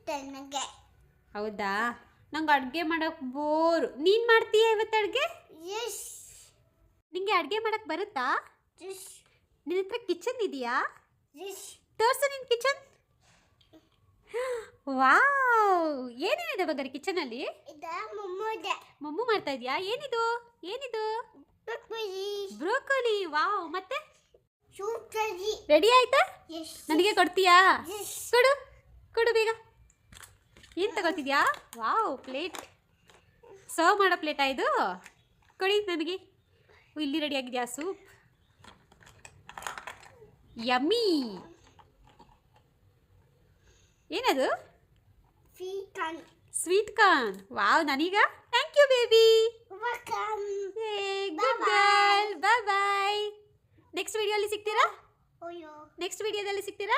ಬರುತ್ತೆ ನನಗೆ. ಹೌದಾ? ನಂಗೆ ಅಡುಗೆ ಮಾಡೋಕ್ಕೆ ಬೋರು. ನೀನು ಮಾಡ್ತೀಯ ಇವತ್ತು ಅಡುಗೆ? ಎಸ್. ನಿಂಗೆ ಅಡುಗೆ ಮಾಡೋಕ್ಕೆ ಬರುತ್ತಾ? ಎಸ್. ನಿನ್ನ ಹತ್ರ ಕಿಚನ್ ಇದೆಯಾ? ಎಸ್. ತೋರಿಸು ನಿನ್ನ ಕಿಚನ್. ವಾವ್, ಏನೇನಿದೆ ಬಂಗಾರಿ ಕಿಚನಲ್ಲಿ? ಮಮ್ಮು ಮಾಡ್ತಾ ಇದೆಯಾ? ಏನಿದು ಏನಿದು? ಬ್ರೋಕೊಲಿ. ವಾವ್. ಮತ್ತೆ ರೆಡಿ ಆಯ್ತಾ? ನನಗೆ ಕೊಡ್ತೀಯಾ? ಕೊಡು ಕೊಡು ಬೇಗ. ಏನು ತಗೋತಿದ್ಯಾ? Wow, plate. ಸರ್ವ್ ಮಾಡೋ ಪ್ಲೇಟಾ ಇದು? ಕೊಡಿ ನನಗೆ. ಇಲ್ಲಿ ರೆಡಿ ಆಗಿದೆಯಾ ಸೂಪ್? ಯಮ್ಮಿ. ಏನದು? Sweet corn. ವಾವ್, ನನೀಗ? Thank you baby. Good girl. Bye bye. Next ವಿಡಿಯೋಲಿ ಸಿಗ್ತೀರಾ? ನೆಕ್ಸ್ಟ್ ವಿಡಿಯೋದಲ್ಲಿ ಸಿಗ್ತೀರಾ?